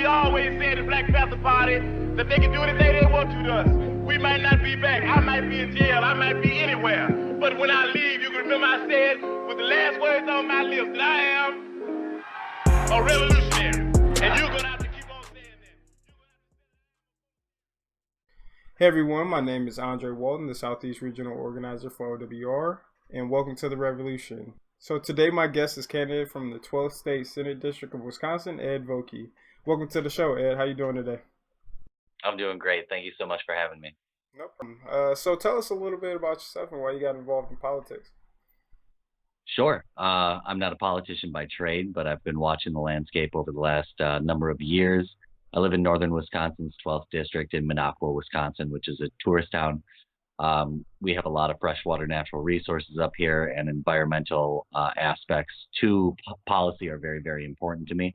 always said the Black Panther Party that they can do anything they want to us. We might not be back. I might be in jail. I might be anywhere. But when I leave, you can remember I said with the last words on my lips that I am a revolutionary. And you're going to have to keep on saying that. Hey everyone, my name is Andre Walton, the Southeast Regional Organizer for OWR, and welcome to The Revolution. So today my guest is candidate from the 12th State Senate District of Wisconsin, Ed Vocke. Welcome to the show, Ed. How you doing today? I'm doing great. Thank you so much for having me. No problem. So tell us a little bit about yourself and why you got involved in politics. Sure. I'm not a politician by trade, but I've been watching the landscape over the last number of years. I live in northern Wisconsin's 12th District in Minocqua, Wisconsin, which is a tourist town. We have a lot of freshwater natural resources up here, and environmental aspects to policy are very, very important to me.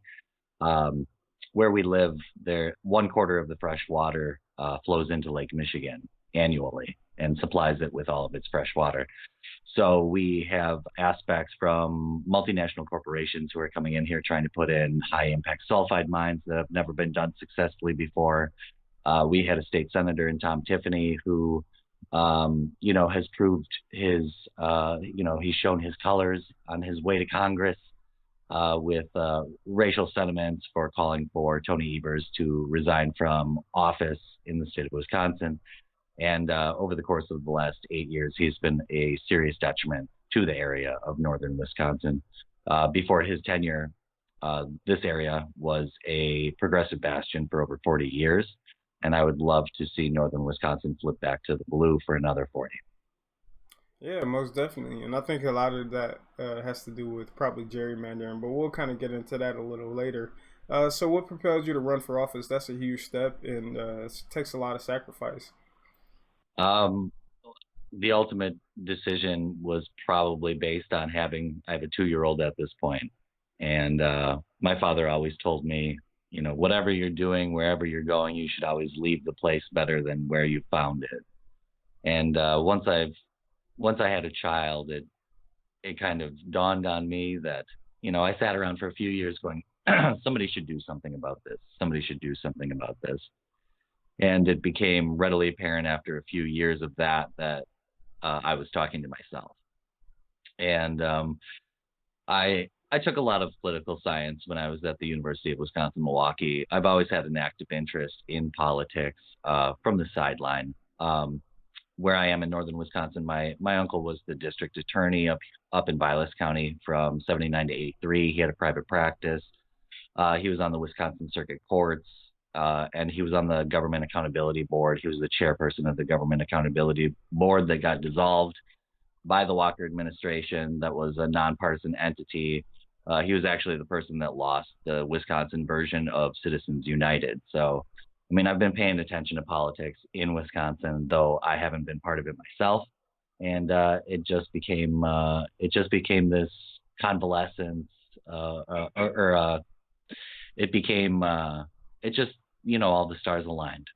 Where we live, there 1/4 of the fresh water flows into Lake Michigan annually and supplies it with all of its fresh water. So we have aspects from multinational corporations who are coming in here trying to put in high impact sulfide mines that have never been done successfully before. We had a state senator in Tom Tiffany who, has proved his, he's shown his colors on his way to Congress with racial sentiments for calling for Tony Evers to resign from office in the state of Wisconsin. And over the course of the last 8 years, he's been a serious detriment to the area of northern Wisconsin. Before his tenure, this area was a progressive bastion for over 40 years. And I would love to see northern Wisconsin flip back to the blue for another 40. Yeah, most definitely. And I think a lot of that has to do with probably gerrymandering, but we'll kind of get into that a little later. So what propels you to run for office? That's a huge step, and it takes a lot of sacrifice. The ultimate decision was probably based on I have a 2-year-old at this point. And my father always told me, whatever you're doing, wherever you're going, you should always leave the place better than where you found it. And once I had a child, it kind of dawned on me that, I sat around for a few years going, somebody should do something about this. Somebody should do something about this. And it became readily apparent after a few years of that I was talking to myself. And I took a lot of political science when I was at the University of Wisconsin-Milwaukee. I've always had an active interest in politics from the sideline. Where I am in northern Wisconsin, my uncle was the district attorney up in Vilas County from 79 to 83. He had a private practice. He was on the Wisconsin Circuit Courts, and he was on the Government Accountability Board. He was the chairperson of the Government Accountability Board that got dissolved by the Walker administration. That was a nonpartisan entity. He was actually the person that lost the Wisconsin version of Citizens United. So, I've been paying attention to politics in Wisconsin, though I haven't been part of it myself. And it just became this convalescence, all the stars aligned.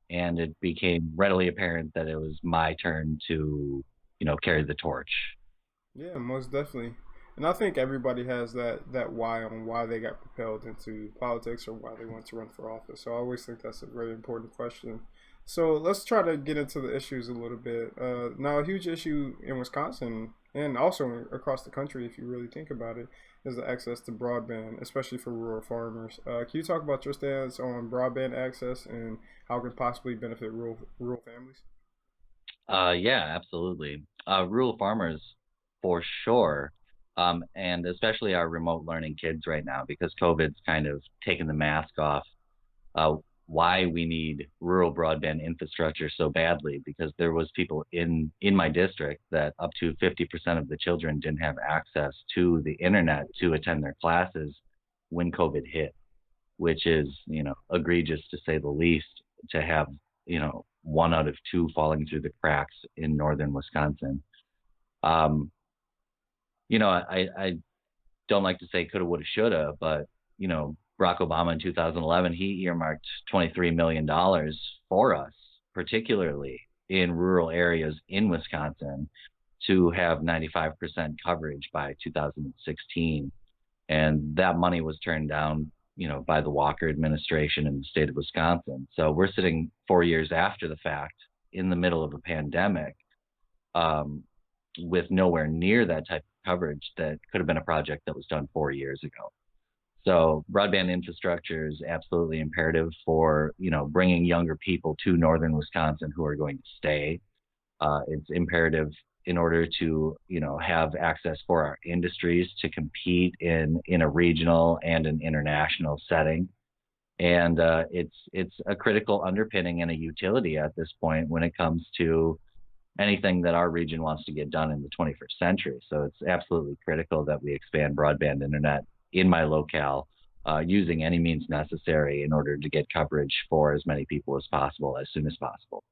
And it became readily apparent that it was my turn to, carry the torch. Yeah, most definitely. And I think everybody has that why on why they got propelled into politics or why they want to run for office. So I always think that's a very important question. So let's try to get into the issues a little bit. Now, a huge issue in Wisconsin and also across the country, if you really think about it, is the access to broadband, especially for rural farmers. Can you talk about your stance on broadband access and how it can possibly benefit rural families? Yeah, absolutely. Rural farmers, for sure. And especially our remote learning kids right now, because COVID's kind of taken the mask off why we need rural broadband infrastructure so badly, because there was people in my district that up to 50% of the children didn't have access to the internet to attend their classes when COVID hit, which is, egregious to say the least, to have, 1 out of 2 falling through the cracks in northern Wisconsin. I don't like to say coulda, woulda, shoulda, but, Barack Obama in 2011, he earmarked $23 million for us, particularly in rural areas in Wisconsin, to have 95% coverage by 2016. And that money was turned down by the Walker administration in the state of Wisconsin. So we're sitting 4 years after the fact in the middle of a pandemic, um, with nowhere near that type of coverage that could have been a project that was done 4 years ago. So broadband infrastructure is absolutely imperative for, bringing younger people to northern Wisconsin who are going to stay. It's imperative in order to, have access for our industries to compete in a regional and an international setting. And it's a critical underpinning and a utility at this point when it comes to anything that our region wants to get done in the 21st century. So it's absolutely critical that we expand broadband internet in my locale, using any means necessary in order to get coverage for as many people as possible as soon as possible.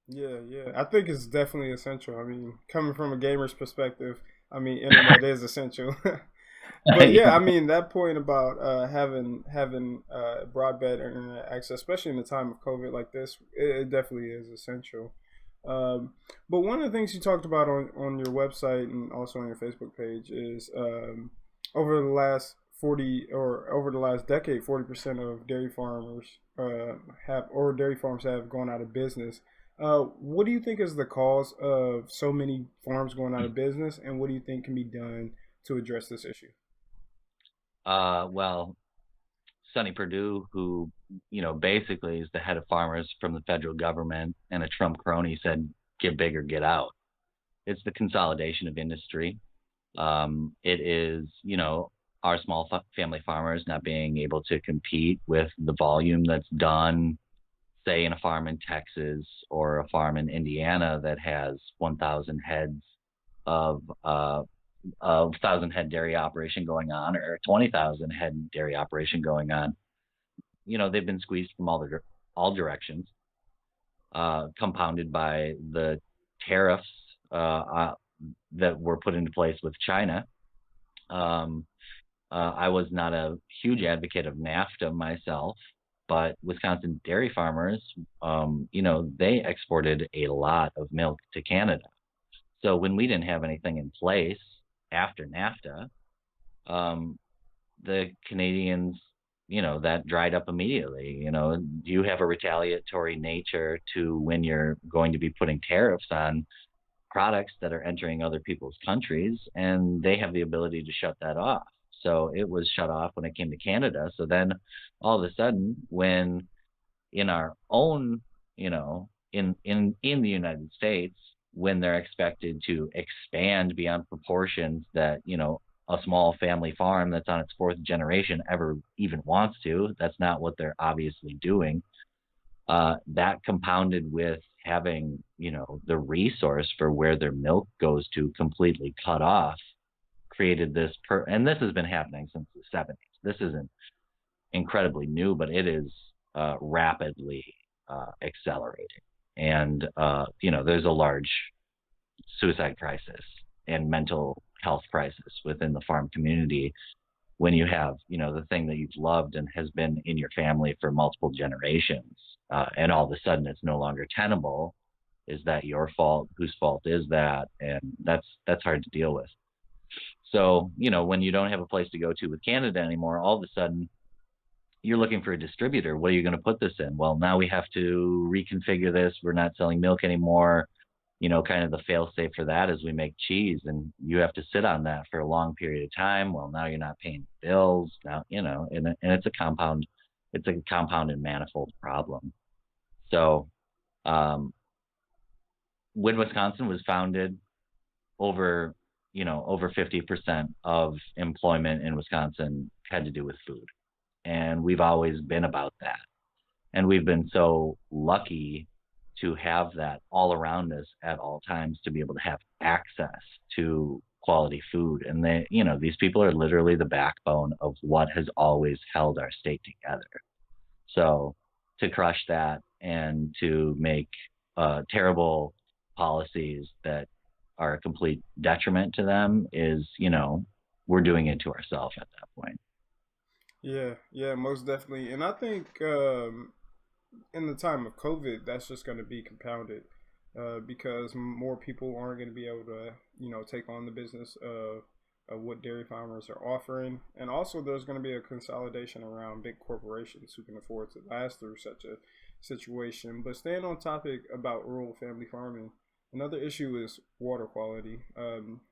Yeah. I think it's definitely essential. I mean, coming from a gamer's perspective, I mean, internet is essential. But yeah, I mean that point about having broadband internet access, especially in the time of COVID like this, it definitely is essential. But one of the things you talked about on your website and also on your Facebook page is over the last 40 or over the last decade, 40% of dairy farmers dairy farms have gone out of business. What do you think is the cause of so many farms going out of business, and what do you think can be done to address this issue? Well, Sonny Perdue, who, basically is the head of farmers from the federal government and a Trump crony, said, get big or get out. It's the consolidation of industry. It is, our small family farmers not being able to compete with the volume that's done, say, in a farm in Texas or a farm in Indiana that has 1,000 heads of 1,000 head dairy operation going on, or 20,000 head dairy operation going on. They've been squeezed from all directions, compounded by the tariffs that were put into place with China. I was not a huge advocate of NAFTA myself, but Wisconsin dairy farmers, they exported a lot of milk to Canada. So when we didn't have anything in place after NAFTA, the Canadians, that dried up immediately. You have a retaliatory nature to when you're going to be putting tariffs on products that are entering other people's countries, and they have the ability to shut that off. So it was shut off when it came to Canada. So then all of a sudden, when in our own, in the United States, when they're expected to expand beyond proportions that, a small family farm that's on its fourth generation ever even wants to, that's not what they're obviously doing. That compounded with having, the resource for where their milk goes to completely cut off, created this, and this has been happening since the 70s. This isn't incredibly new, but it is rapidly accelerating. And, there's a large suicide crisis and mental health crisis within the farm community when you have, the thing that you've loved and has been in your family for multiple generations, and all of a sudden it's no longer tenable. Is that your fault? Whose fault is that? And that's hard to deal with. So, when you don't have a place to go to with Canada anymore, all of a sudden you're looking for a distributor. What are you going to put this in? Well, now we have to reconfigure this. We're not selling milk anymore. Kind of the fail safe for that is we make cheese, and you have to sit on that for a long period of time. Well, now you're not paying bills now, and it's a compound and manifold problem. So, when Wisconsin was founded, over 50% of employment in Wisconsin had to do with food. And we've always been about that. And we've been so lucky to have that all around us at all times, to be able to have access to quality food. And these people are literally the backbone of what has always held our state together. So to crush that and to make terrible policies that are a complete detriment to them is, we're doing it to ourselves at that point. Yeah, most definitely. And I think in the time of COVID, that's just going to be compounded because more people aren't going to be able to, take on the business of of what dairy farmers are offering. And also, there's going to be a consolidation around big corporations who can afford to last through such a situation. But staying on topic about rural family farming, another issue is water quality.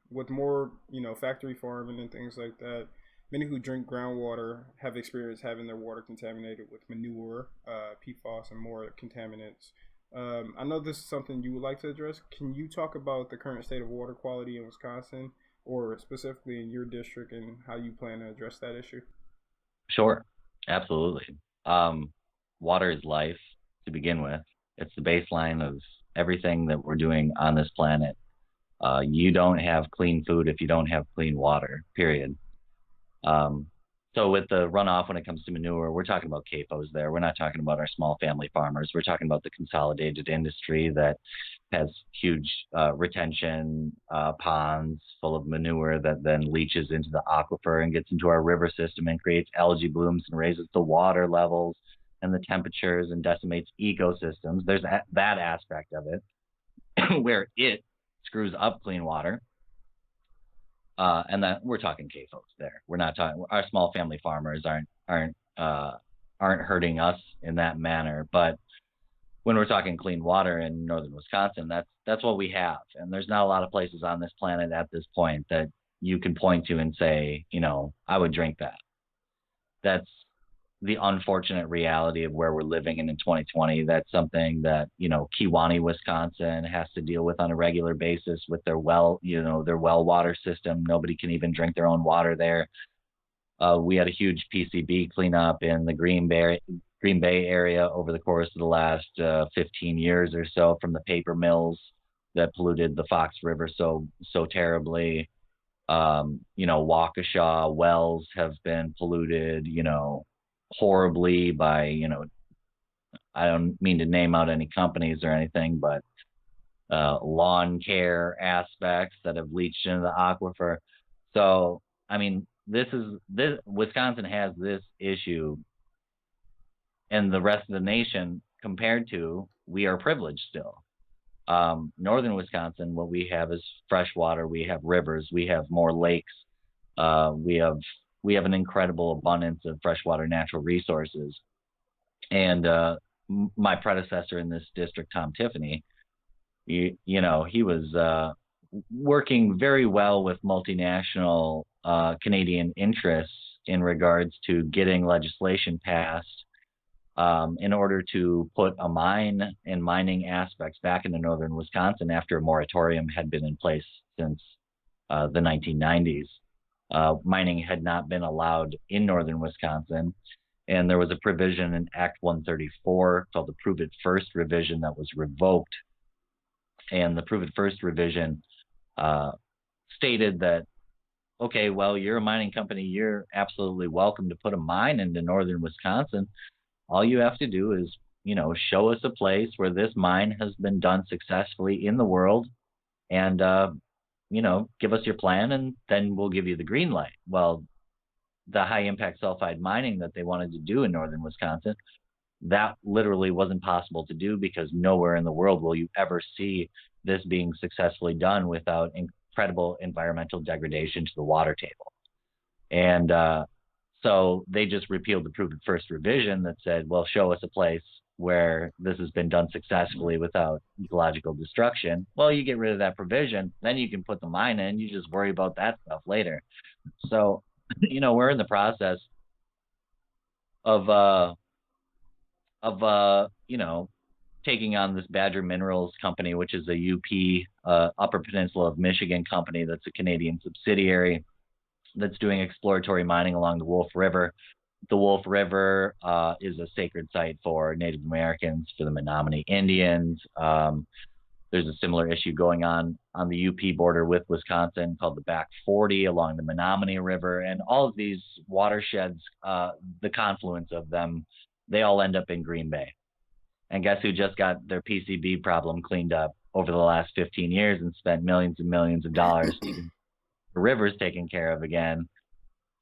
With more, factory farming and things like that, many who drink groundwater have experienced having their water contaminated with manure, PFAS, and more contaminants. I know this is something you would like to address. Can you talk about the current state of water quality in Wisconsin, or specifically in your district, and how you plan to address that issue? Sure, absolutely. Water is life to begin with. It's the baseline of everything that we're doing on this planet. You don't have clean food if you don't have clean water, period. So with the runoff, when it comes to manure, we're talking about CAFOs there. We're not talking about our small family farmers. We're talking about the consolidated industry that has huge retention ponds full of manure that then leaches into the aquifer and gets into our river system and creates algae blooms and raises the water levels and the temperatures and decimates ecosystems. There's that aspect of it where it screws up clean water. And that we're talking CAFOs there. We're not talking, our small family farmers aren't hurting us in that manner. But when we're talking clean water in northern Wisconsin, that's what we have. And there's not a lot of places on this planet at this point that you can point to and say, I would drink that. That's the unfortunate reality of where we're living in 2020. That's something that, Kewaunee, Wisconsin has to deal with on a regular basis with their well water system. Nobody can even drink their own water there. We had a huge PCB cleanup in the Green Bay area over the course of the last 15 years or so from the paper mills that polluted the Fox River so terribly. Waukesha wells have been polluted, horribly by, I don't mean to name out any companies or anything, but lawn care aspects that have leached into the aquifer. So, I mean, Wisconsin has this issue, and the rest of the nation compared to, we are privileged still. Northern Wisconsin, what we have is fresh water. We have rivers. We have more lakes. We have an incredible abundance of freshwater natural resources. And my predecessor in this district, Tom Tiffany, he was working very well with multinational Canadian interests in regards to getting legislation passed in order to put a mine and mining aspects back into northern Wisconsin after a moratorium had been in place since the 1990s. Mining had not been allowed in northern Wisconsin, and there was a provision in Act 134 called the Prove It First revision that was revoked. And the Prove It First revision stated that, okay, well, you're a mining company, you're absolutely welcome to put a mine into northern Wisconsin. All you have to do is, show us a place where this mine has been done successfully in the world, and give us your plan, and then we'll give you the green light. Well, the high impact sulfide mining that they wanted to do in northern Wisconsin, that literally wasn't possible to do because nowhere in the world will you ever see this being successfully done without incredible environmental degradation to the water table. And so they just repealed the Prove It First revision that said, well, show us a place where this has been done successfully without ecological destruction. Well, you get rid of that provision, then you can put the mine in. You just worry about that stuff later. So, we're in the process of taking on this Badger Minerals company, which is a UP, Upper Peninsula of Michigan company that's a Canadian subsidiary that's doing exploratory mining along the Wolf River. The Wolf River is a sacred site for Native Americans, for the Menominee Indians. There's a similar issue going on the UP border with Wisconsin called the Back 40 along the Menominee River. And all of these watersheds, the confluence of them, they all end up in Green Bay. And guess who just got their PCB problem cleaned up over the last 15 years and spent millions and millions of dollars to get the rivers taken care of again?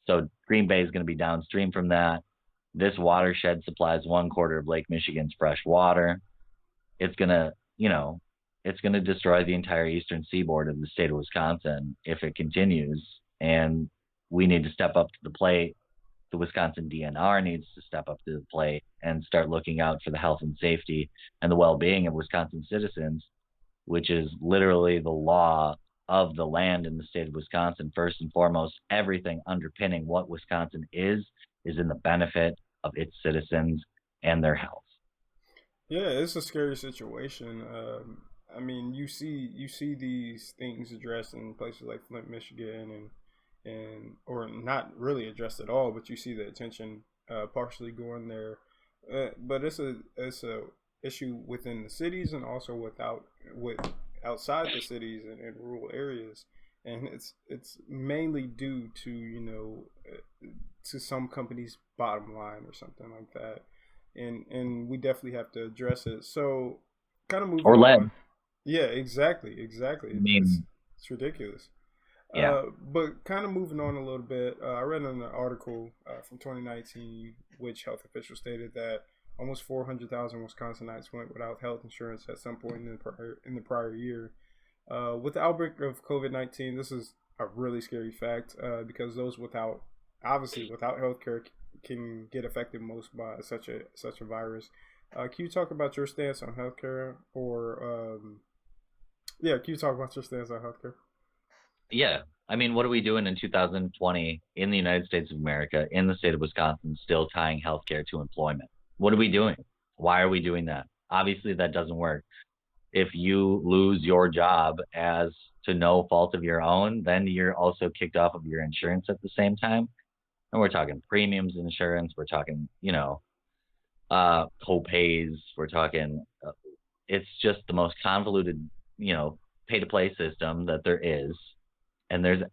So Green Bay is going to be downstream from that. This watershed supplies 1/4 of Lake Michigan's fresh water. It's going to, it's going to destroy the entire eastern seaboard of the state of Wisconsin if it continues. and we need to step up to the plate. The Wisconsin DNR needs to step up to the plate and start looking out for the health and safety and the well-being of Wisconsin citizens, which is literally the law of the land in the state of Wisconsin. First and foremost, everything underpinning what Wisconsin is in the benefit of its citizens and their health. Yeah, it's a scary situation. I mean, you see these things addressed in places like Flint, Michigan, and or not really addressed at all, but you see the attention partially going there. But it's a issue within the cities and also with outside the cities and rural areas, and it's mainly due to to some companies' bottom line or something like that, and we definitely have to address it. So, kind of moving or lead. on. Yeah, exactly. I mean, It's ridiculous. yeah. But kind of moving on a little bit, I read in an article from 2019, which health officials stated that almost 400,000 Wisconsinites went without health insurance at some point in the prior year. With the outbreak of COVID-19, this is a really scary fact because those without healthcare can get affected most by such a virus. Can you talk about your stance on healthcare, or can you talk about your stance on healthcare? Yeah. I mean, what are we doing in 2020 in the United States of America, in the state of Wisconsin, still tying healthcare to employment? What are we doing? Why are we doing that? Obviously, that doesn't work. If you lose your job as to no fault of your own, then you're also kicked off of your insurance at the same time. And we're talking premiums insurance. We're talking, co-pays. We're talking, it's just the most convoluted, pay-to-play system that there is. And there's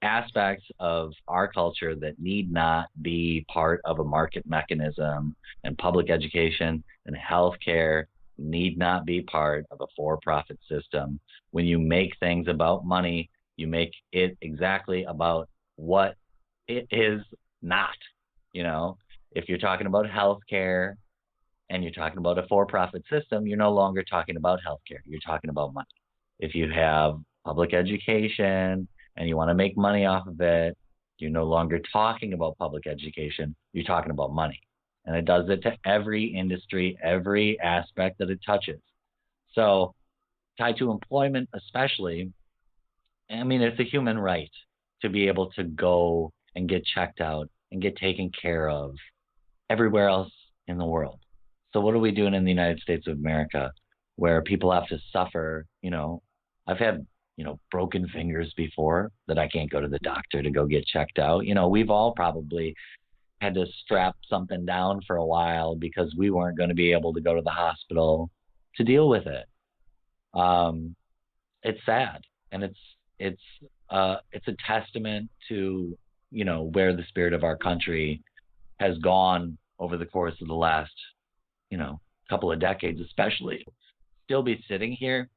aspects of our culture that need not be part of a market mechanism, and public education and healthcare need not be part of a for-profit system. When you make things about money, you make it exactly about what it is not. If you're talking about healthcare and you're talking about a for-profit system, you're no longer talking about healthcare. You're talking about money. If you have public education and you want to make money off of it, you're no longer talking about public education. You're talking about money. And it does it to every industry, every aspect that it touches. So tied to employment especially, I mean, it's a human right to be able to go and get checked out and get taken care of everywhere else in the world. So what are we doing in the United States of America where people have to suffer? I've had, broken fingers before that I can't go to the doctor to go get checked out. We've all probably had to strap something down for a while because we weren't going to be able to go to the hospital to deal with it. It's sad, and it's a testament to where the spirit of our country has gone over the course of the last couple of decades, especially. Still be sitting here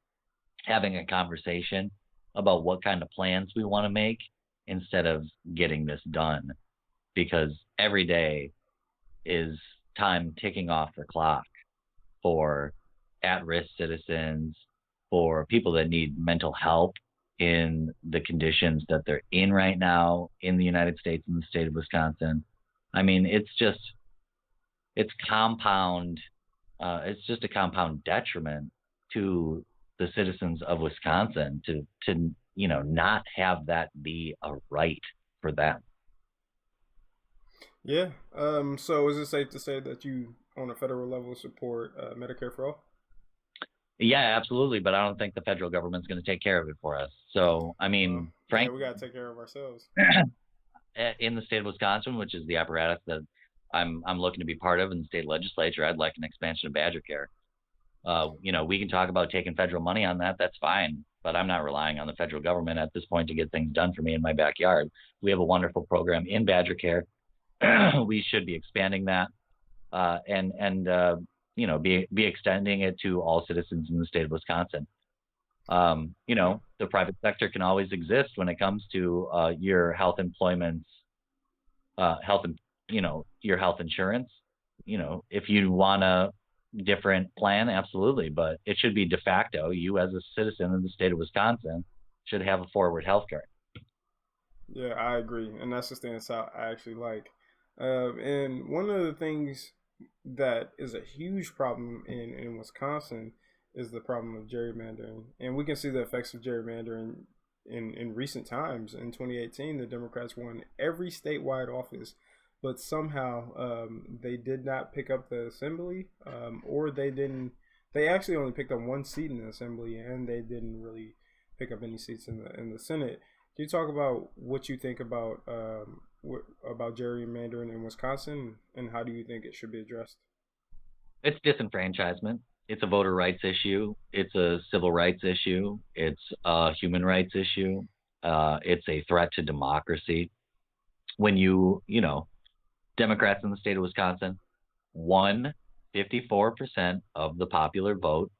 having a conversation about what kind of plans we want to make instead of getting this done, because every day is time ticking off the clock for at-risk citizens, for people that need mental help in the conditions that they're in right now in the United States and the state of Wisconsin. I mean, it's just a compound detriment to the citizens of Wisconsin to not have that be a right for them. Yeah. So is it safe to say that you, on a federal level, support Medicare for all? Yeah, absolutely. But I don't think the federal government's going to take care of it for us. So, I mean, frankly, we got to take care of ourselves. In the state of Wisconsin, which is the apparatus that I'm looking to be part of in the state legislature, I'd like an expansion of Badger Care. We can talk about taking federal money on that. That's fine. But I'm not relying on the federal government at this point to get things done for me in my backyard. We have a wonderful program in Badger Care. We should be expanding that be extending it to all citizens in the state of Wisconsin. The private sector can always exist when it comes to your health employment, your health insurance. If you want a different plan, absolutely, but it should be de facto. You as a citizen in the state of Wisconsin should have a forward health care. Yeah, I agree, and that's the stance I actually like. And one of the things that is a huge problem in Wisconsin is the problem of gerrymandering, and we can see the effects of gerrymandering in recent times. In 2018, the Democrats won every statewide office, but somehow they did not pick up the assembly, or they didn't. They actually only picked up one seat in the assembly, and they didn't really pick up any seats in the Senate. Can you talk about what you think about gerrymandering in Wisconsin, and how do you think it should be addressed? It's disenfranchisement. It's a voter rights issue. It's a civil rights issue. It's a human rights issue. It's a threat to democracy. When Democrats in the state of Wisconsin won 54% of the popular vote,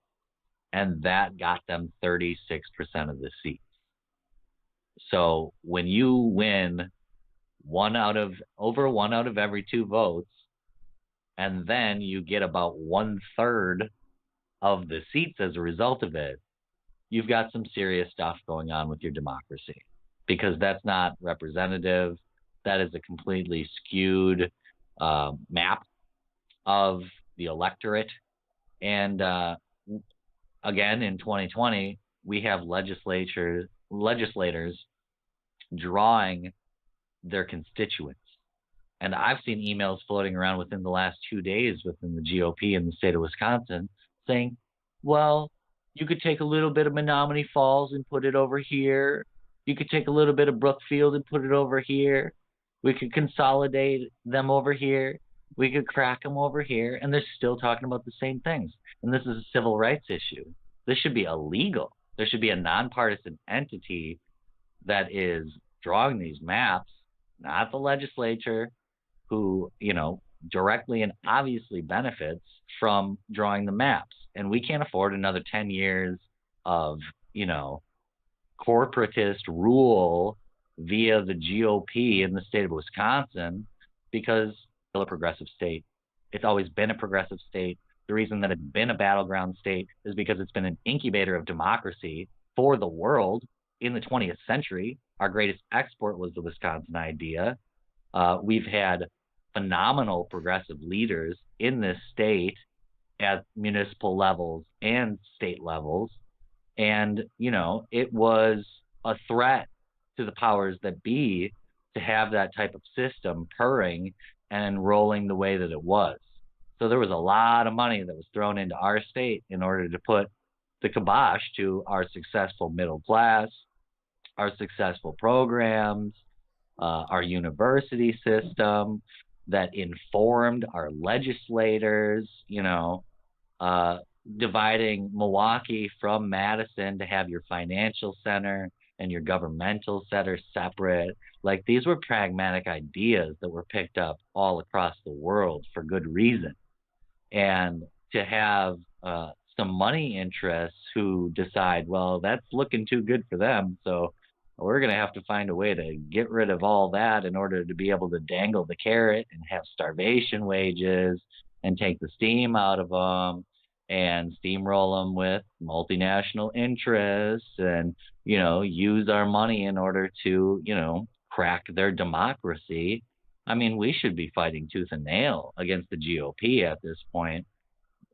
and that got them 36% of the seats. So when you win over one out of every two votes, and then you get about 1/3 of the seats as a result of it, you've got some serious stuff going on with your democracy, because that's not representative. That is a completely skewed map of the electorate. And again, in 2020, we have legislators drawing their constituents. And I've seen emails floating around within the last 2 days within the GOP in the state of Wisconsin saying, well, you could take a little bit of Menominee Falls and put it over here. You could take a little bit of Brookfield and put it over here. We could consolidate them over here. We could crack them over here. And they're still talking about the same things. And this is a civil rights issue. This should be illegal. There should be a nonpartisan entity that is drawing these maps, not the legislature, who, directly and obviously benefits from drawing the maps. And we can't afford another 10 years of, corporatist rule via the GOP in the state of Wisconsin, because it's still a progressive state. It's always been a progressive state. The reason that it's been a battleground state is because it's been an incubator of democracy for the world in the 20th century. Our greatest export was the Wisconsin idea. We've had phenomenal progressive leaders in this state at municipal levels and state levels. And, it was a threat to the powers that be to have that type of system purring and rolling the way that it was. So there was a lot of money that was thrown into our state in order to put the kibosh to our successful middle class, our successful programs, our university system that informed our legislators, dividing Milwaukee from Madison to have your financial center and your governmental center separate. Like, these were pragmatic ideas that were picked up all across the world for good reason. And to have some money interests who decide, well, that's looking too good for them, so we're going to have to find a way to get rid of all that in order to be able to dangle the carrot and have starvation wages and take the steam out of them and steamroll them with multinational interests and, use our money in order to, crack their democracy. I mean, we should be fighting tooth and nail against the GOP at this point.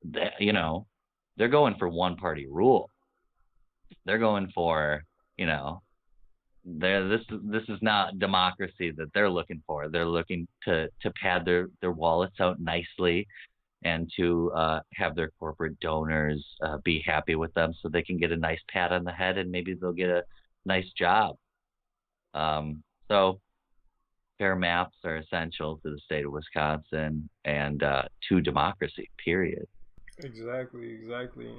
They're going for one party rule. They're going for, this is not democracy that they're looking for. They're looking to pad their wallets out nicely and to have their corporate donors be happy with them so they can get a nice pat on the head and maybe they'll get a nice job. So fair maps are essential to the state of Wisconsin and to democracy, period. Exactly.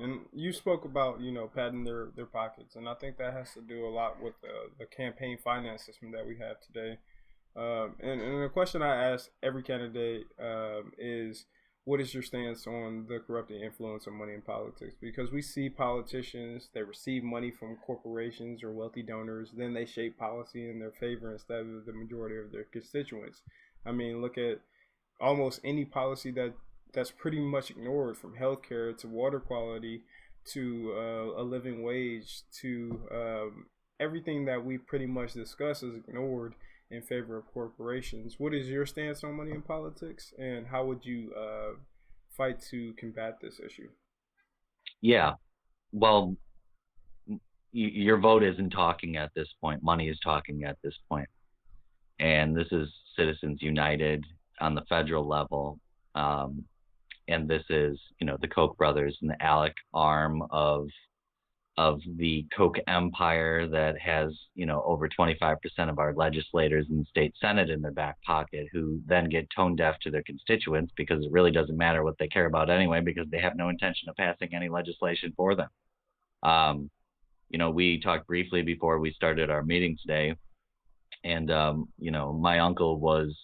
And you spoke about, padding their pockets, and I think that has to do a lot with the campaign finance system that we have today. And the question I ask every candidate is, what is your stance on the corrupting influence of money in politics? Because we see politicians, they receive money from corporations or wealthy donors, then they shape policy in their favor instead of the majority of their constituents. I mean, look at almost any policy that's pretty much ignored, from healthcare to water quality to a living wage to everything that we pretty much discuss is ignored in favor of corporations. What is your stance on money in politics, and how would you fight to combat this issue? Yeah, well, your vote isn't talking at this point. Money is talking at this point. And this is Citizens United on the federal level. And this is, the Koch brothers and the ALEC arm of the Koch empire that has, over 25% of our legislators in the state Senate in their back pocket, who then get tone deaf to their constituents because it really doesn't matter what they care about anyway, because they have no intention of passing any legislation for them. We talked briefly before we started our meeting today, and, my uncle was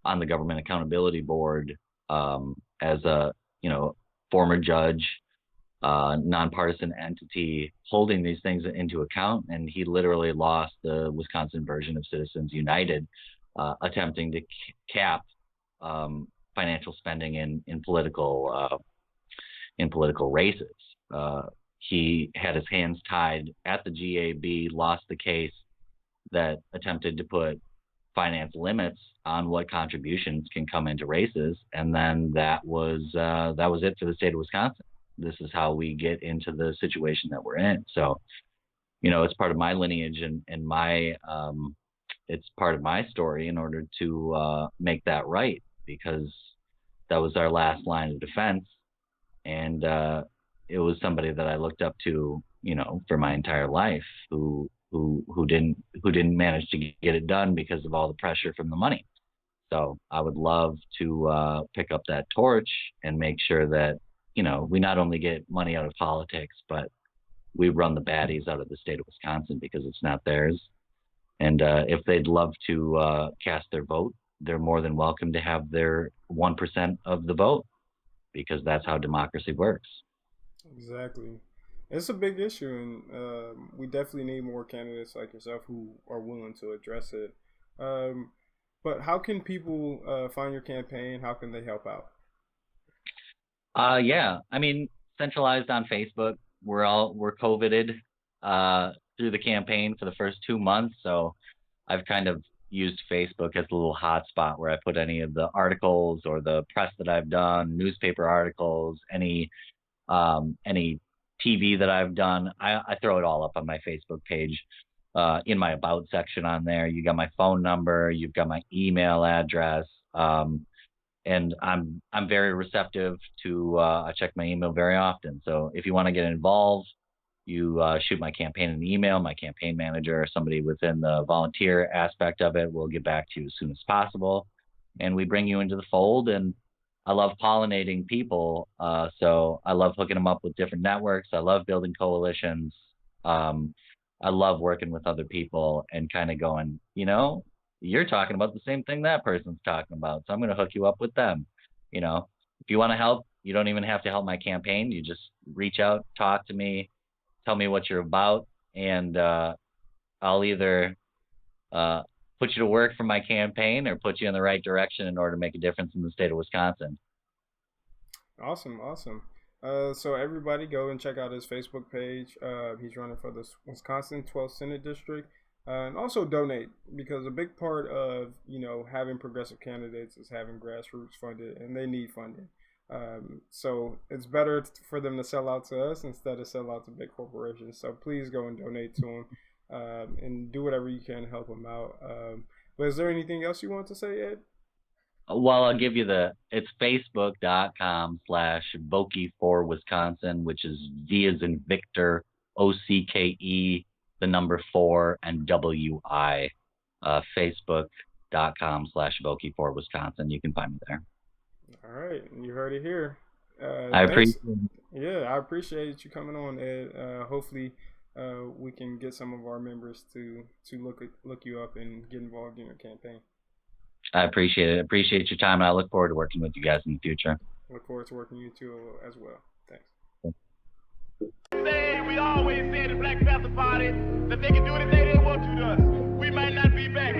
on the Government Accountability Board as a, former judge, nonpartisan entity holding these things into account. And he literally lost the Wisconsin version of Citizens United, attempting to cap financial spending in political races. He had his hands tied at the GAB, lost the case that attempted to put finance limits on what contributions can come into races, and then that was it for the state of Wisconsin. This is how we get into the situation that we're in. So, it's part of my lineage and my it's part of my story in order to make that right, because that was our last line of defense, and it was somebody that I looked up to, for my entire life, who didn't manage to get it done because of all the pressure from the money. So I would love to pick up that torch and make sure that, we not only get money out of politics, but we run the baddies out of the state of Wisconsin, because it's not theirs. And if they'd love to cast their vote, they're more than welcome to have their 1% of the vote, because that's how democracy works. Exactly. It's a big issue, and we definitely need more candidates like yourself who are willing to address it. But how can people find your campaign? How can they help out? Centralized on Facebook. We're COVIDed through the campaign for the first 2 months, so I've kind of used Facebook as a little hotspot where I put any of the articles or the press that I've done, newspaper articles, any TV that I've done. I throw it all up on my Facebook page, in my about section on there. You got my phone number, you've got my email address, and I'm very receptive to. I check my email very often. So if you want to get involved, you shoot my campaign an email. My campaign manager or somebody within the volunteer aspect of it will get back to you as soon as possible, and we bring you into the fold. And I love pollinating people, so I love hooking them up with different networks. I love building coalitions. I love working with other people and kind of going, you're talking about the same thing that person's talking about, so I'm going to hook you up with them. If you want to help, you don't even have to help my campaign. You just reach out, talk to me, tell me what you're about, and I'll either put you to work for my campaign or put you in the right direction in order to make a difference in the state of Wisconsin. Awesome. So everybody go and check out his Facebook page. He's running for the Wisconsin 12th Senate District. And also donate, because a big part of, having progressive candidates is having grassroots funded, and they need funding. So it's better for them to sell out to us instead of sell out to big corporations. So please go and donate to them, and do whatever you can to help them out. But is there anything else you want to say, Ed? Well, I'll give you it's facebook.com/Vocke for Wisconsin, which is V as in Victor, OCKE, the number 4, and WI. Facebook.com/Vocke for Wisconsin. You can find me there. All right, you heard it here. I appreciate you coming on, Ed. Hopefully, we can get some of our members to look you up and get involved in your campaign. I appreciate it. Appreciate your time, and I look forward to working with you guys in the future. Look forward to working with you too as well. Thanks. We always say the Black Panther Party that they can do anything they want to us. We might not be back.